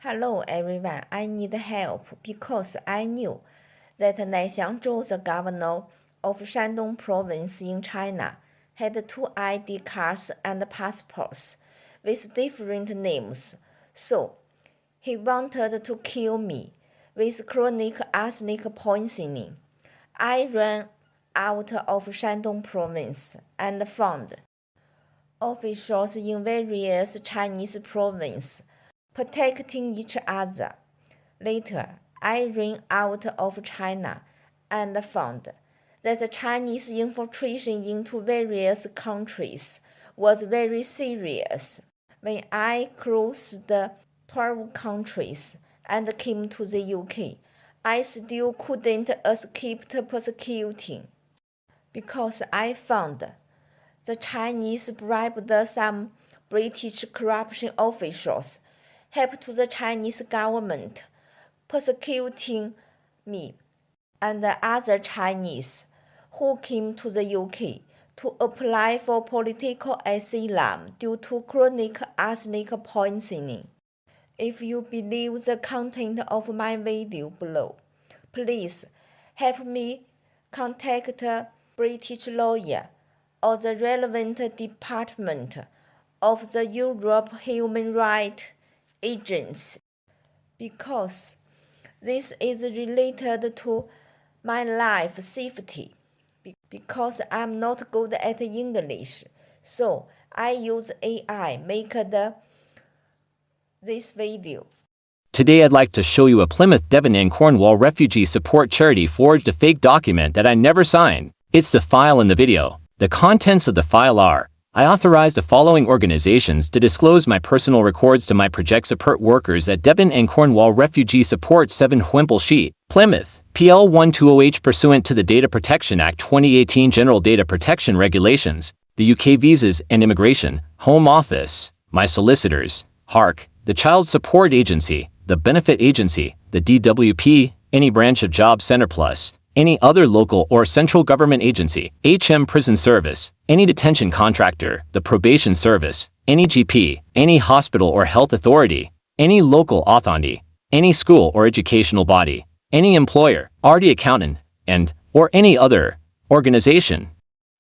Hello everyone, I need help because I knew that Lai Xiangzhou, the governor of Shandong province in China, had two ID cards and passports with different names, so he wanted to kill me with chronic arsenic poisoning. I ran out of Shandong province and found officials in various Chinese provinces protecting each other. Later, I ran out of China and found that the Chinese infiltration into various countries was very serious. When I crossed 12 countries and came to the UK, I still couldn't escape persecuting because I found the Chinese bribed some British corruption officials, helped the Chinese government persecuting me and other Chinese who came to the UK to apply for political asylum due to chronic arsenic poisoning. If you believe the content of my video below, please help me contact a British lawyer or the relevant department of the Europe Human Rights Agency, because this is related to my life safety. Because I'm not good at English, so I use AI make this video. Today I'd like to show you a Plymouth, Devon and Cornwall refugee support charity forged a fake document that I never signed. It's the file in the video. The contents of the file are: I authorized the following organizations to disclose my personal records to my project support workers at Devon and Cornwall Refugee Support 7 Whimple Sheet, Plymouth, PL 120H pursuant to the Data Protection Act 2018 General Data Protection Regulations, the UK Visas and Immigration, Home Office, my solicitors, HARC, the Child Support Agency, the Benefit Agency, the DWP, any branch of Job Center Plus, any other local or central government agency, HM Prison Service, any detention contractor, the Probation Service, any GP, any hospital or health authority, any local authority, any school or educational body, any employer, RD accountant, and or any other organization,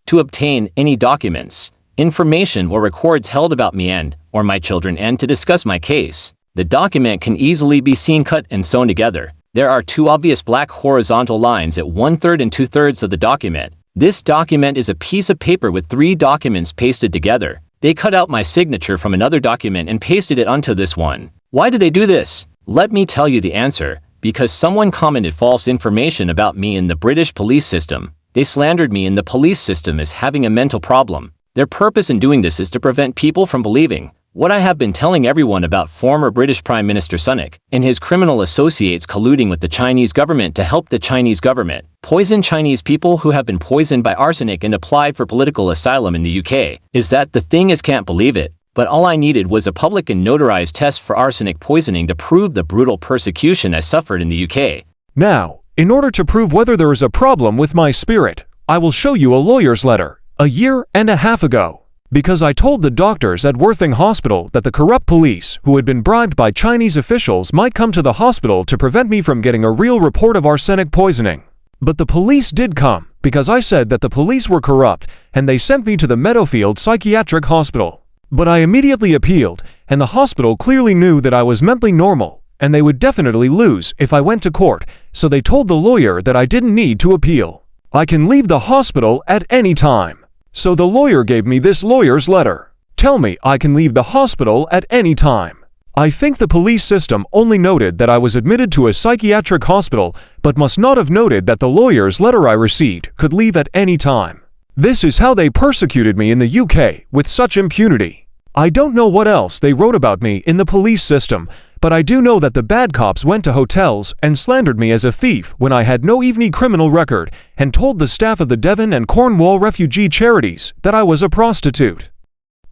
to obtain any documents, information or records held about me and or my children and to discuss my case. The document can easily be seen cut and sewn together. There are two obvious black horizontal lines at 1/3 and 2/3 of the document. This document is a piece of paper with 3 documents pasted together. They cut out my signature from another document and pasted it onto this one. Why did they do this? Let me tell you the answer. Because someone commented false information about me in the British police system. They slandered me in the police system as having a mental problem. Their purpose in doing this is to prevent people from believing what I have been telling everyone about former British Prime Minister Sunak and his criminal associates colluding with the Chinese government to help the Chinese government poison Chinese people who have been poisoned by arsenic and applied for political asylum in the UK. Is that the thing is can't believe it. But all I needed was a public and notarized test for arsenic poisoning to prove the brutal persecution I suffered in the UK. Now, in order to prove whether there is a problem with my spirit, I will show you a lawyer's letter, 1.5 years ago. Because I told the doctors at Worthing Hospital that the corrupt police, who had been bribed by Chinese officials, might come to the hospital to prevent me from getting a real report of arsenic poisoning. But the police did come, because I said that the police were corrupt, and they sent me to the Meadowfield Psychiatric Hospital. But I immediately appealed, and the hospital clearly knew that I was mentally normal, and they would definitely lose if I went to court, so they told the lawyer that I didn't need to appeal. I can leave the hospital at any time. So the lawyer gave me this lawyer's letter. Tell me I can leave the hospital at any time. I think the police system only noted that I was admitted to a psychiatric hospital, but must not have noted that the lawyer's letter I received could leave at any time. This is how they persecuted me in the UK with such impunity. I don't know what else they wrote about me in the police system, but I do know that the bad cops went to hotels and slandered me as a thief when I had no even criminal record, and told the staff of the Devon and Cornwall refugee charities that I was a prostitute.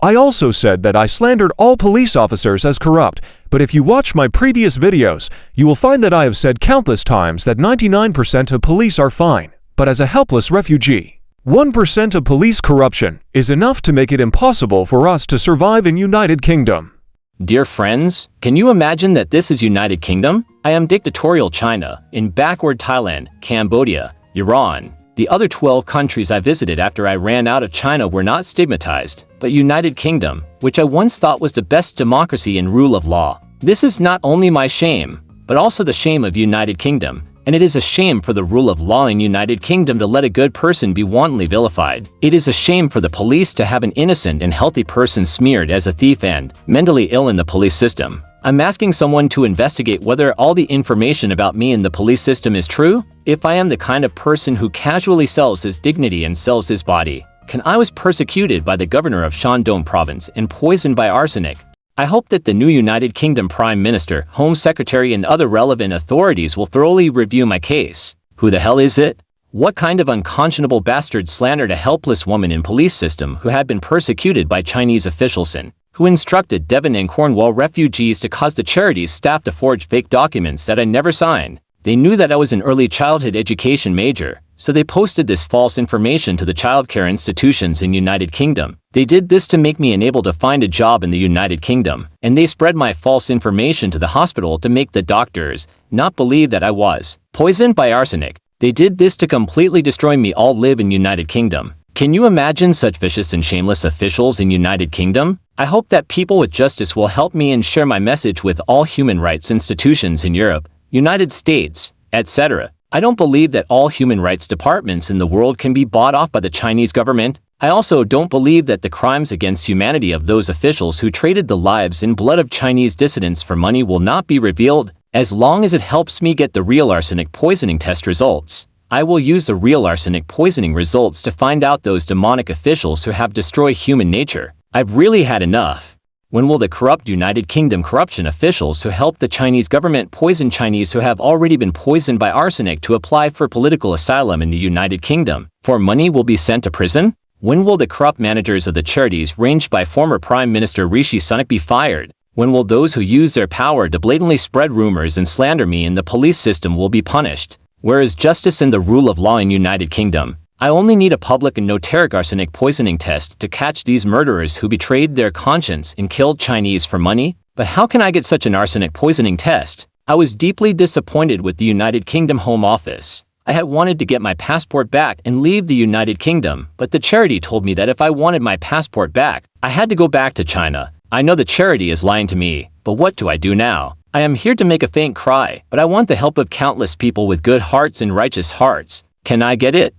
I also said that I slandered all police officers as corrupt, but if you watch my previous videos, you will find that I have said countless times that 99% of police are fine, but as a helpless refugee, 1% of police corruption is enough to make it impossible for us to survive in United Kingdom. Dear friends, can you imagine that this is United Kingdom? I am dictatorial China, in backward Thailand, Cambodia, Iran. The other 12 countries I visited after I ran out of China were not stigmatized, but United Kingdom, which I once thought was the best democracy and rule of law. This is not only my shame, but also the shame of United Kingdom, and it is a shame for the rule of law in United Kingdom to let a good person be wantonly vilified. It is a shame for the police to have an innocent and healthy person smeared as a thief and mentally ill in the police system. I'm asking someone to investigate whether all the information about me in the police system is true. If I am the kind of person who casually sells his dignity and sells his body, I was persecuted by the governor of Shandong province and poisoned by arsenic. I hope that the new United Kingdom Prime Minister, Home Secretary and other relevant authorities will thoroughly review my case. Who the hell is it? What kind of unconscionable bastard slandered a helpless woman in police system who had been persecuted by Chinese officials and who instructed Devon and Cornwall refugees to cause the charity's staff to forge fake documents that I never signed? They knew that I was an early childhood education major, so they posted this false information to the childcare institutions in United Kingdom. They did this to make me unable to find a job in the United Kingdom, and they spread my false information to the hospital to make the doctors not believe that I was poisoned by arsenic. They did this to completely destroy me. All live in United Kingdom. Can you imagine such vicious and shameless officials in United Kingdom? I hope that people with justice will help me and share my message with all human rights institutions in Europe, United States, etc. I don't believe that all human rights departments in the world can be bought off by the Chinese government. I also don't believe that the crimes against humanity of those officials who traded the lives and blood of Chinese dissidents for money will not be revealed. As long as it helps me get the real arsenic poisoning test results, I will use the real arsenic poisoning results to find out those demonic officials who have destroyed human nature. I've really had enough. When will the corrupt United Kingdom corruption officials who helped the Chinese government poison Chinese who have already been poisoned by arsenic to apply for political asylum in the United Kingdom for money will be sent to prison? When will the corrupt managers of the charities ranged by former Prime Minister Rishi Sunak be fired? When will those who use their power to blatantly spread rumors and slander me in the police system will be punished? Where is justice and the rule of law in United Kingdom? I only need a public and notorious arsenic poisoning test to catch these murderers who betrayed their conscience and killed Chinese for money. But how can I get such an arsenic poisoning test? I was deeply disappointed with the United Kingdom Home Office. I had wanted to get my passport back and leave the United Kingdom, but the charity told me that if I wanted my passport back, I had to go back to China. I know the charity is lying to me, but what do I do now? I am here to make a faint cry, but I want the help of countless people with good hearts and righteous hearts. Can I get it?